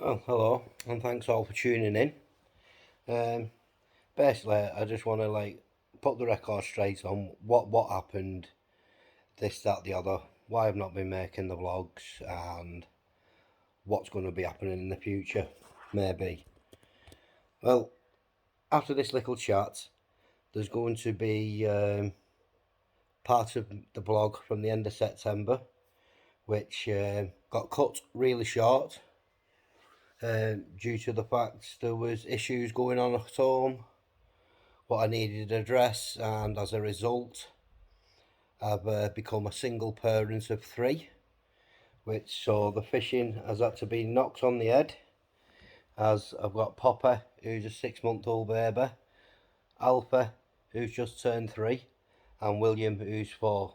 Oh, hello, and thanks all for tuning in. Um, Basically, I just want to put the record straight on what happened, this, that, the other, why I've not been making the vlogs, and what's going to be happening in the future, maybe. Well, after this little chat, there's going to be part of the vlog from the end of September, which got cut really short due to the fact there was issues going on at home what I needed to address, and as a result, I've become a single parent of three, which so the fishing has had to be knocked on the head. As I've got Popper, who's a 6-month-old baby, Alpha, who's just turned 3, and William, who's 4.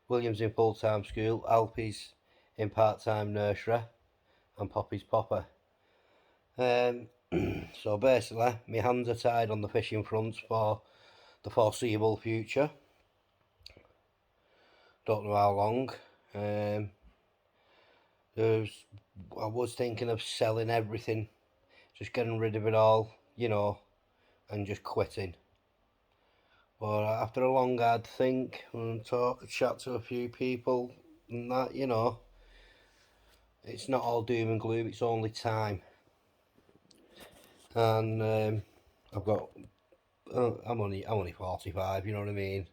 William's in full-time school, Alfie's in part-time nursery, and Poppy's Popper. So basically, my hands are tied on the fishing front for the foreseeable future. Don't know how long. Um, I was thinking of selling everything, just getting rid of it all, and just quitting. But after a long hard think and chat to a few people, and that, it's not all doom and gloom. It's only time. And I've got, I'm only 45. You know what I mean.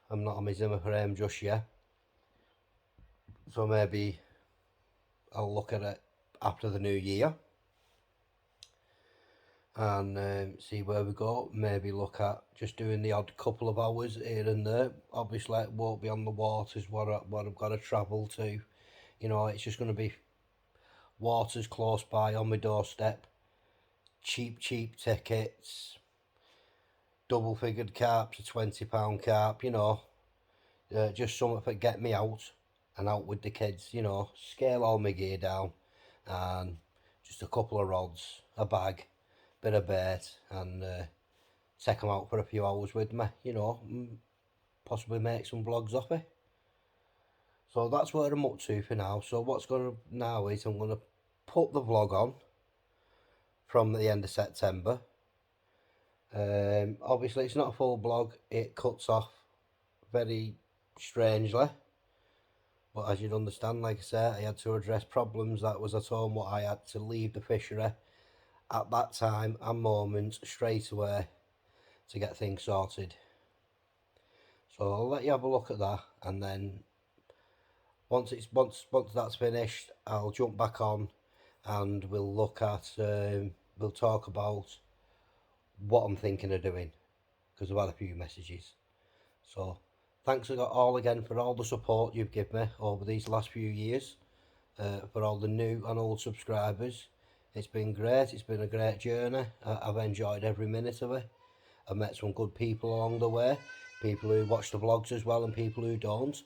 I'm not a Zimmer frame just yet. So maybe I'll look at it after the new year and see where we go. Maybe look at just doing the odd couple of hours here and there. Obviously, it won't be on the waters what I've got to travel to. It's just going to be waters close by on my doorstep. Cheap tickets. Double figured carps, a £20 carp. Just something to get me out and out with the kids. Scale all my gear down and just a couple of rods, a bag, bit of bait, and take them out for a few hours with me, possibly make some vlogs off it. So that's what I'm up to for now. So what's going to now is I'm going to put the vlog on from the end of September. Obviously it's not a full vlog, it cuts off very strangely. But as you'd understand, like I said, I had to address problems that was at home, what I had to leave the fishery at that time and moment straight away to get things sorted. So I'll let you have a look at that, and then once that's finished, I'll jump back on and we'll look at we'll talk about what I'm thinking of doing, because I've had a few messages. So thanks all again for all the support you've given me over these last few years, for all the new and old subscribers. It's been great. It's been a great journey. I've enjoyed every minute of it. I've met some good people along the way, people who watch the vlogs as well and people who don't.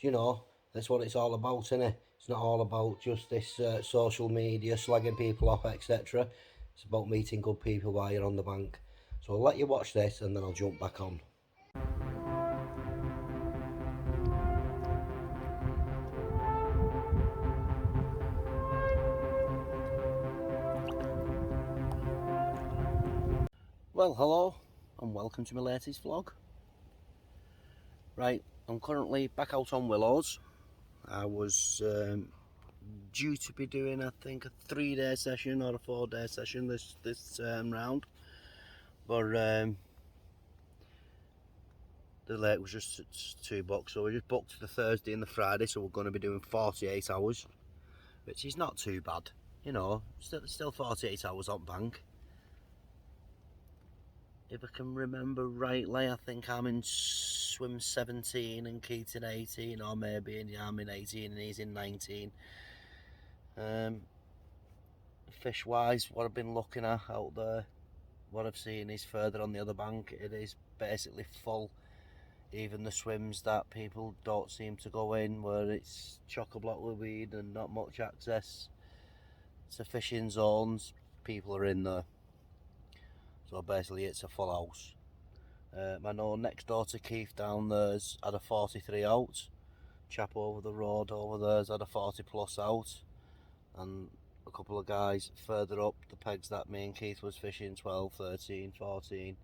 That's what it's all about, innit? It's not all about just this social media, slagging people off, etc. It's about meeting good people while you're on the bank. So I'll let you watch this and then I'll jump back on. Well, hello and welcome to my latest vlog. Right, I'm currently back out on Willows. I was due to be doing, I think, a 3-day session or a 4-day session this round, but the lake was just too booked, so we just booked the Thursday and the Friday. So we're going to be doing 48 hours, which is not too bad, still 48 hours on bank. If I can remember rightly, I think I'm in swim 17 and Keaton 18, or maybe I'm in 18 and he's in 19. Fish wise, what I've been looking at out there, what I've seen is further on the other bank, it is basically full. Even the swims that people don't seem to go in, where it's chock-a-block with weed and not much access to fishing zones, people are in there. So basically it's a full house. I know next door to Keith down there's had a 43 out. Chap over the road over there's had a 40 plus out. And a couple of guys further up the pegs that me and Keith was fishing, 12, 13, 14.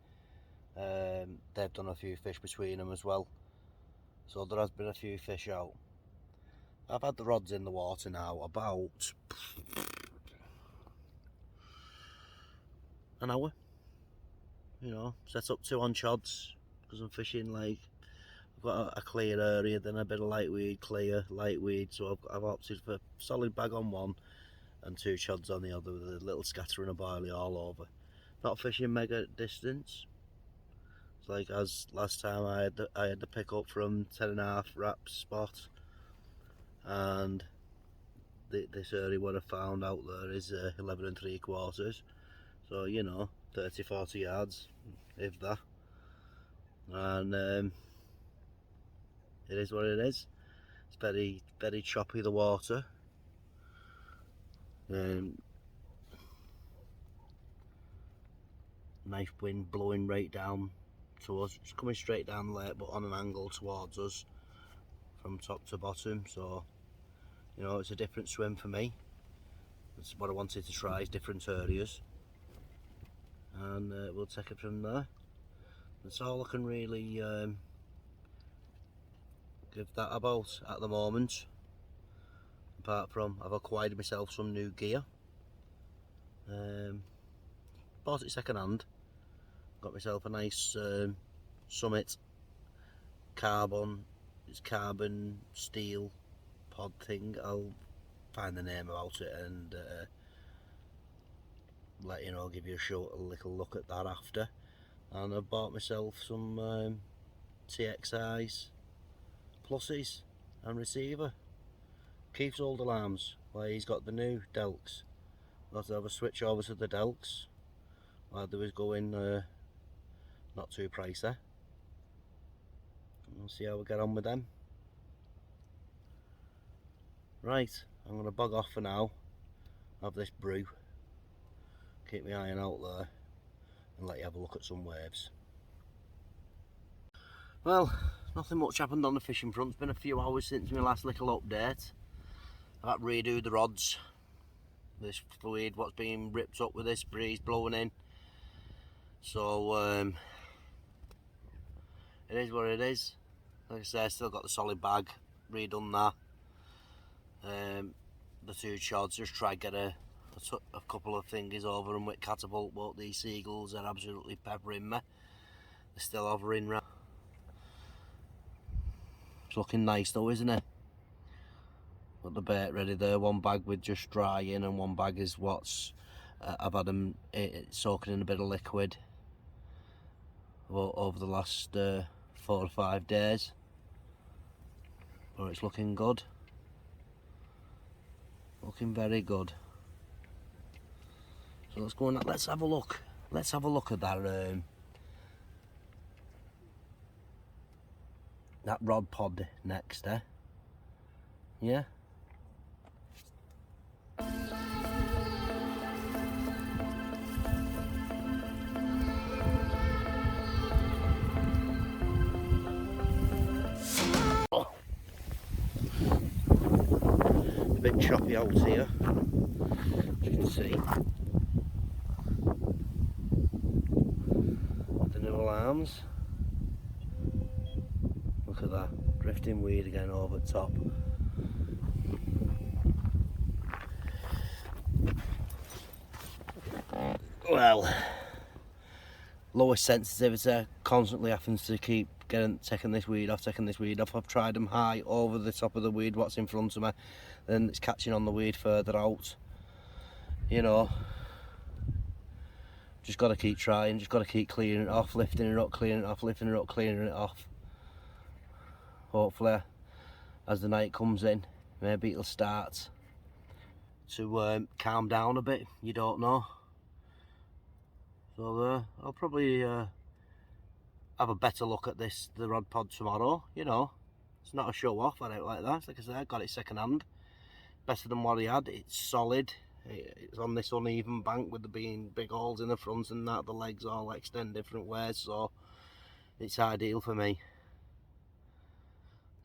They've done a few fish between them as well, so there has been a few fish out. I've had the rods in the water now about an hour, you know, set up 2 on chods, because I'm fishing like, I've got a clear area, then a bit of lightweed, clear, lightweed, so I've opted for a solid bag on one and 2 chods on the other with a little scattering of barley all over. Not fishing mega distance. It's like as last time I had the pick up from 10.5 wrap spot, and this area what I found out there is 11 3/4, so you know, 30-40 yards if that, and it is what it is. It's very, very choppy, the water. Nice wind blowing right down to us. It's coming straight down the lake but on an angle towards us from top to bottom, so you know, it's a different swim for me. That's what I wanted to try, is different areas, and we'll take it from there. That's all I can really give that about at the moment, apart from I've acquired myself some new gear. Bought it second hand. Got myself a nice Summit carbon steel pod thing. I'll find the name about it and let you know, give you a little look at that after. And I've bought myself some TXIs, pluses and receiver. Keith's old alarms, where he's got the new Delks. Got to have a switch over to the Delks while they was going not too pricey. We'll see how we get on with them. Right, I'm going to bog off for now, have this brew, keep my iron out there, and let you have a look at some waves. Well, nothing much happened on the fishing front. It's been a few hours since my last little update. I've had to redo the rods. This fluid, what's being ripped up with this breeze blowing in. So it is what it is. Like I say, I still got the solid bag, redone that. The 2 chods, just try to get a couple of fingers over them with catapult, but these seagulls are absolutely peppering me. They're still hovering round. It's looking nice though, isn't it? Got the bait ready there, 1 bag with just dry in, and 1 bag is what's I've had them soaking in a bit of liquid over the last 4 or 5 days. But it's looking good, looking very good. So let's go and let's have a look. Let's have a look at that that rod pod next, yeah. Oh. A bit choppy out here, as you can see. The new alarms. Look at that, drifting weed again over the top. Well, lowest sensitivity, constantly happens to keep taking this weed off. I've tried them high over the top of the weed, what's in front of me, then it's catching on the weed further out. You know, just got to keep trying, just got to keep clearing it off, lifting it up, clearing it off, lifting it up, clearing it off. Hopefully, as the night comes in, maybe it'll start to calm down a bit, you don't know. So I'll probably have a better look at the rod pod tomorrow. You know, it's not a show off, I don't like that. Like I said, I got it second hand, better than what he had. It's solid. It's on this uneven bank with there being big holes in the front and that. The legs all extend different ways, so it's ideal for me.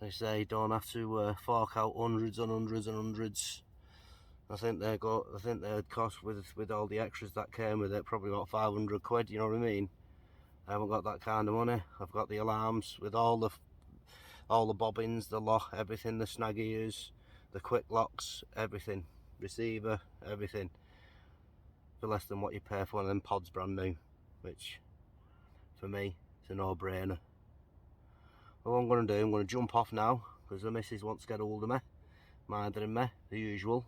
They say don't have to fork out hundreds and hundreds and hundreds I think they would cost with all the extras that came with it probably about 500 quid. You know what I mean? I haven't got that kind of money. I've got the alarms with all the bobbins, the lock, everything, the snag ears, the quick locks, everything, receiver, everything, for less than what you pay for one of them pods brand new, which for me it's a no-brainer. What I'm going to do, I'm going to jump off now because the missus wants to get hold of me, minding me, the usual,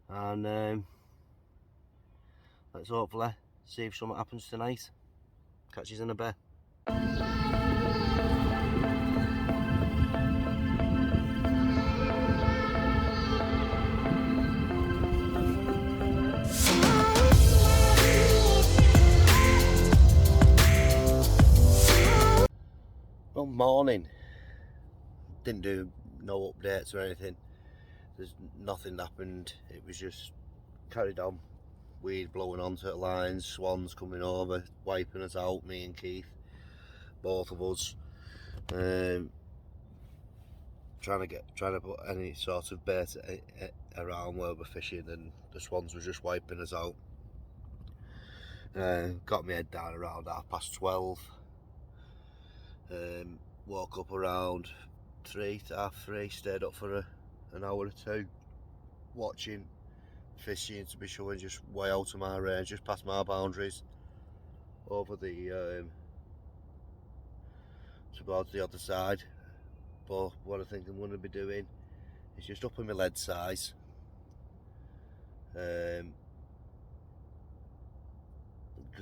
and let's hopefully see if something happens tonight. Catch you in a bit. Well, morning. Didn't do no updates or anything. There's nothing happened. It was just carried on. Weed blowing onto the lines, swans coming over, wiping us out, me and Keith, both of us. Trying to put any sort of bait around where we're fishing, and the swans were just wiping us out. Got my head down around 12:30. Woke up around 3 to half 3, stayed up for an hour or two, watching fishing to be showing just way out of my range, just past my boundaries, over the towards the other side. But what I think I'm going to be doing is just upping my lead size. Because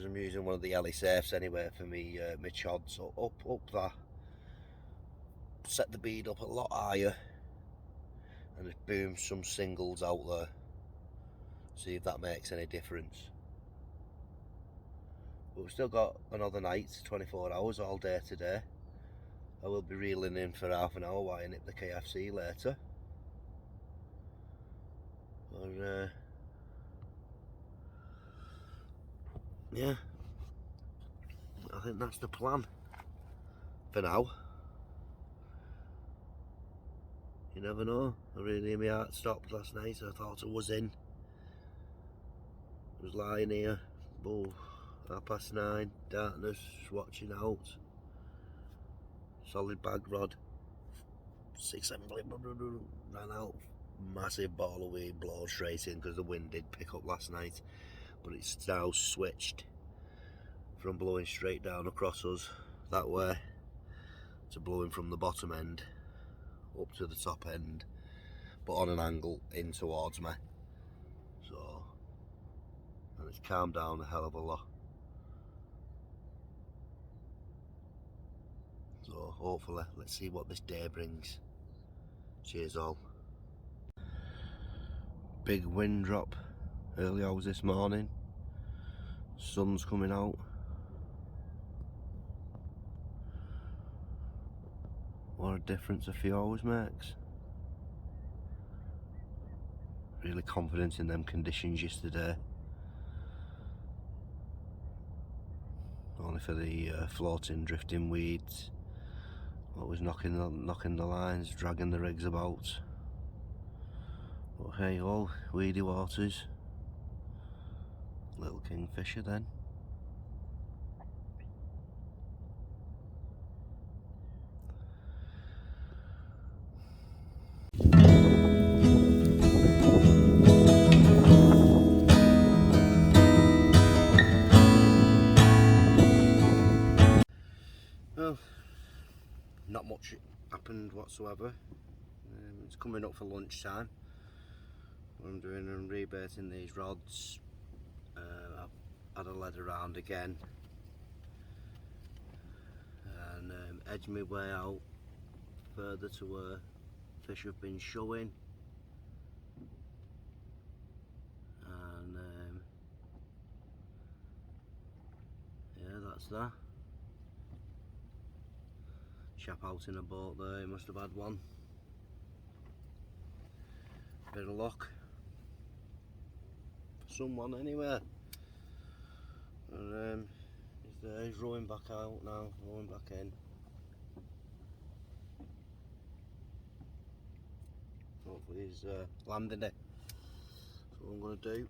I'm using one of the LE safes anyway for me my chod, so up that, set the bead up a lot higher, and just boom some singles out there, see if that makes any difference. But we've still got another night, 24 hours, all day today. I will be reeling in for half an hour while I nip the KFC later. But, yeah, I think that's the plan for now. You never know. I really, my heart stopped last night. I thought I was in. I was lying here, 9:30, darkness, watching out. Solid bag rod, 6-7, ran out. Massive ball of weed blown straight in because the wind did pick up last night. But it's now switched from blowing straight down across us that way to blowing from the bottom end up to the top end, but on an angle in towards me. So, and it's calmed down a hell of a lot. So hopefully, let's see what this day brings. Cheers all. Big wind drop early hours this morning. Sun's coming out. What a difference a few hours makes. Really confident in them conditions yesterday. Only for the floating, drifting weeds. What was knocking the lines, dragging the rigs about. But hey ho, weedy waters. Little kingfisher then. Well, not much happened whatsoever. It's coming up for lunchtime. What I'm doing, I'm rebaiting these rods. I've had a lead around again and edged my way out further to where fish have been showing, and yeah, that's that. Chap out in a boat there, he must have had one. Bit of luck for someone anyway. And he's there, he's rowing back out now, rowing back in. Hopefully he's landing it. what I'm going to do,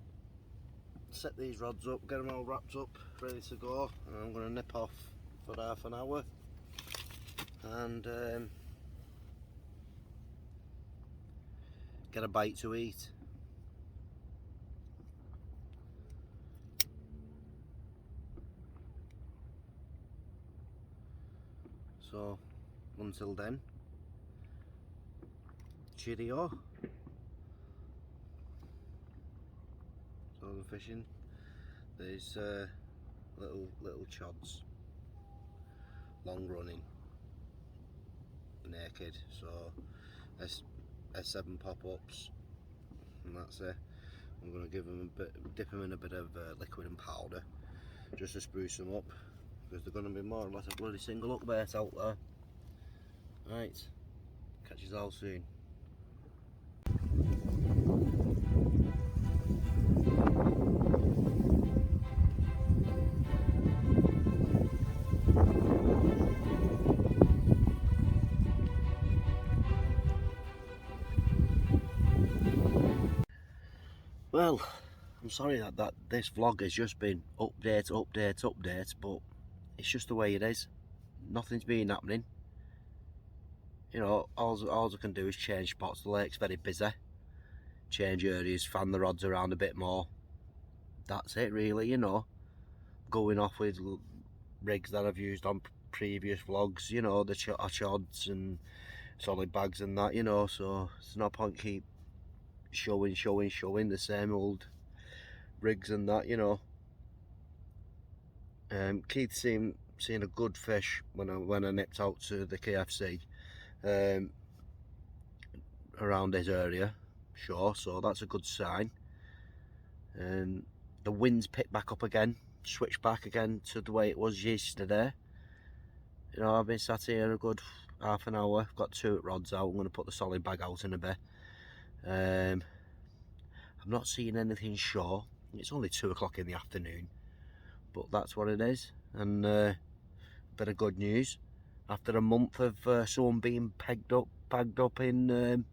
set these rods up, get them all wrapped up, ready to go, and I'm going to nip off for half an hour and get a bite to eat. So until then, cheerio. So I'm fishing these little chods, long running, naked. So S7 pop-ups, and that's it. I'm going to give them a bit, dip them in a bit of liquid and powder, just to spruce them up, because they're going to be more or less a bloody single hook bait out there. Right, catch you all soon. Well, I'm sorry that this vlog has just been update, but it's just the way it is. Nothing's been happening. You know, all I can do is change spots. The lake's very busy. Change areas, fan the rods around a bit more. That's it really, you know. Going off with rigs that I've used on previous vlogs, you know, the chods and solid bags and that, you know, so it's no point keep showing the same old rigs and that, you know. Keith seen a good fish when I nipped out to the KFC around his area, sure, so that's a good sign. The wind's picked back up again, switched back again to the way it was yesterday. You know, I've been sat here a good half an hour, got 2 rods out. I'm going to put the solid bag out in a bit. I'm not seeing anything sure. It's only 2 o'clock in the afternoon, but that's what it is. And bit of good news, after a month of someone being pegged up in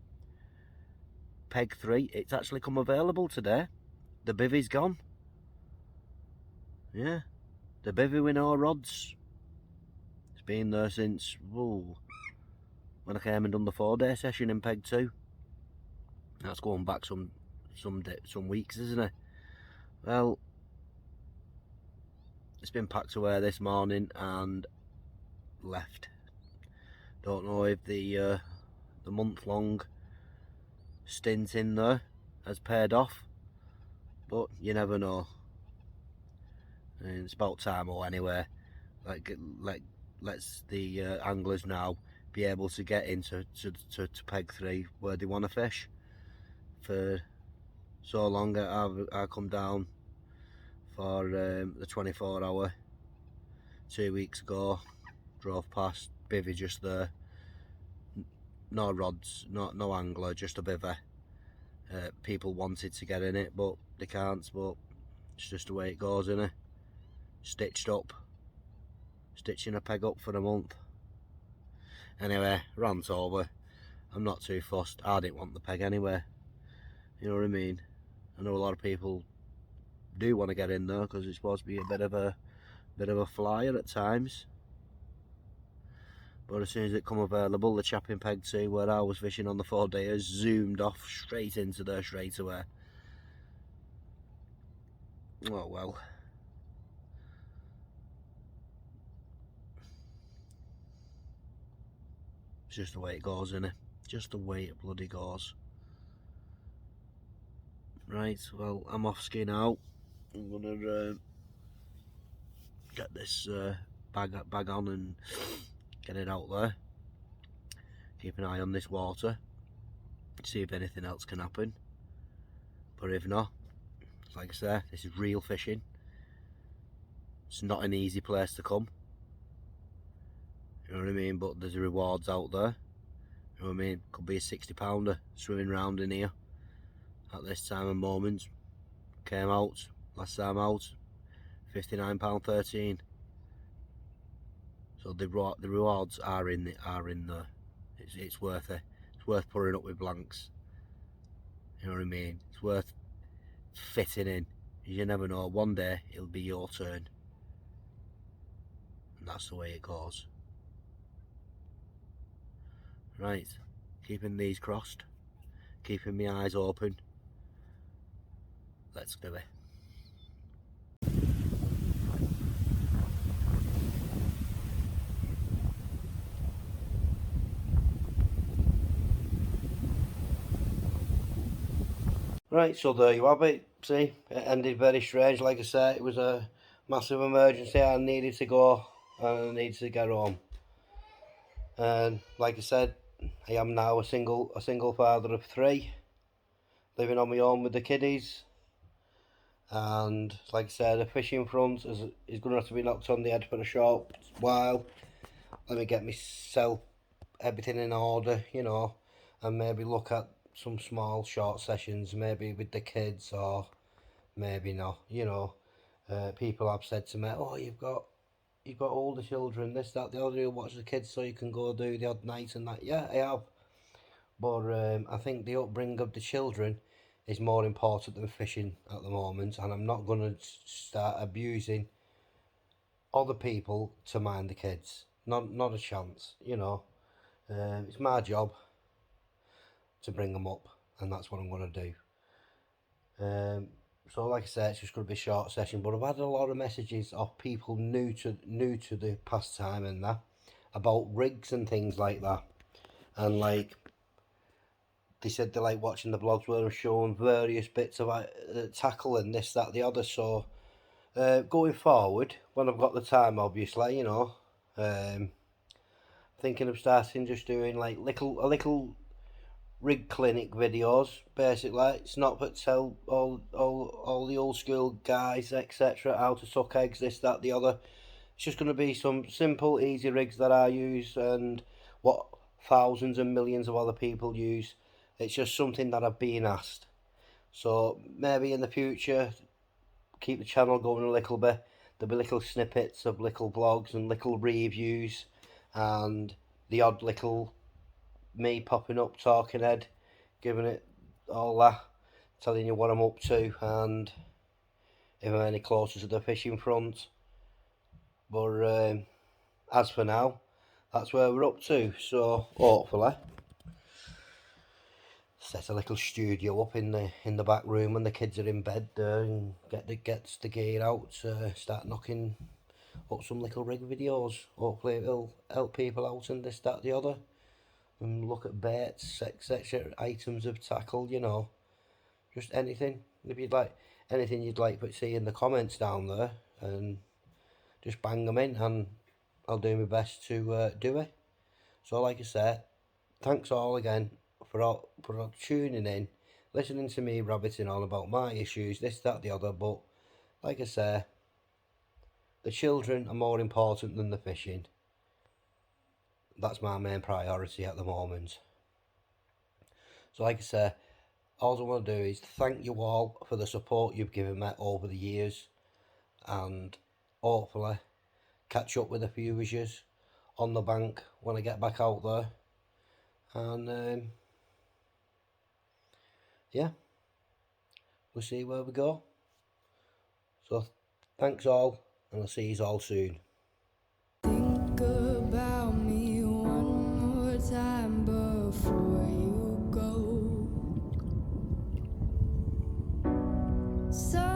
peg 3, it's actually come available today. The bivvy's gone. Yeah, the bivvy with no rods. It's been there since when I came and done the 4-day session in peg 2. That's going back some weeks, isn't it? Well, it's been packed away this morning and left. Don't know if the month-long stint in there has paid off, but you never know. And it's about time, anyway. Let's the anglers now be able to get into to peg 3 where they want to fish. For so long I come down for the 24-hour 2 weeks ago, drove past, bivvy just there, no rods, no angler, just a bivvy. People wanted to get in it but they can't, but it's just the way it goes, innit? Stitched up, stitching a peg up for a month. Anyway, rant over. I'm not too fussed. I didn't want the peg anyway, you know what I mean? I know a lot of people do want to get in there because it's supposed to be a bit of a flyer at times, but as soon as it come available, the chap in peg 2 where I was fishing on the 4-dayers zoomed off straight into there straight away. Oh well. It's just the way it goes, innit? Just the way it bloody goes. Right, well, I'm off ski now. I'm gonna get this bag on and get it out there. Keep an eye on this water, see if anything else can happen. But if not, like I say, this is real fishing. It's not an easy place to come. You know what I mean? But there's rewards out there. You know what I mean? Could be a 60-pounder swimming round in here at this time of moment. Came out last time out, £59.13. So the rewards are in there. It's worth it. It's worth putting up with blanks. You know what I mean? It's worth fitting in. You never know, one day it'll be your turn, and that's the way it goes. Right, keeping these crossed, keeping my eyes open. Let's do it. Right, so there you have it. See, it ended very strange. Like I said, it was a massive emergency. I needed to go and I needed to get home. And like I said, I am now a single father of 3, living on my own with the kiddies. And like I said, the fishing front is going to have to be knocked on the head for a short while. Let me get myself everything in order, you know, and maybe look at some small short sessions, maybe with the kids, or maybe not, you know. People have said to me, oh, you've got older children, this, that, the other, you watch the kids so you can go do the odd night and that. Yeah, I have, but I think the upbringing of the children is more important than fishing at the moment, and I'm not going to start abusing other people to mind the kids. Not a chance, you know. It's my job to bring them up, and that's what I'm going to do. So like I said, it's just going to be a short session, but I've had a lot of messages of people new to the pastime and that, about rigs and things like that, and like they said they like watching the vlogs where I'm showing various bits of tackle and this, that, the other. So going forward, when I've got the time, obviously, you know, thinking of starting just doing like a little rig clinic videos. Basically, it's not but tell all the old school guys, etc., how to suck eggs, this, that, the other. It's just going to be some simple, easy rigs that I use and what thousands and millions of other people use. It's just something that I've been asked. So maybe in the future, keep the channel going a little bit. There'll be little snippets of little vlogs and little reviews and the odd little me popping up, talking head, giving it all that, telling you what I'm up to and if I'm any closer to the fishing front. But as for now, that's where we're up to. So hopefully set a little studio up in the back room when the kids are in bed there, and gets the gear out, start knocking up some little rig videos. Hopefully it'll help people out and this, that, the other, and look at baits, etc., items of tackle, you know, just anything. If you'd like anything you'd like to see in the comments down there, and just bang them in and I'll do my best to do it. So like I said, thanks all again for tuning in, listening to me rabbiting on about my issues, this, that, the other. But like I say, the children are more important than the fishing. That's my main priority at the moment. So like I say, all I want to do is thank you all for the support you've given me over the years, and hopefully catch up with a few of you on the bank when I get back out there. And yeah, we'll see where we go. So thanks all, and I'll see you all soon. Think about me one more time before you go. So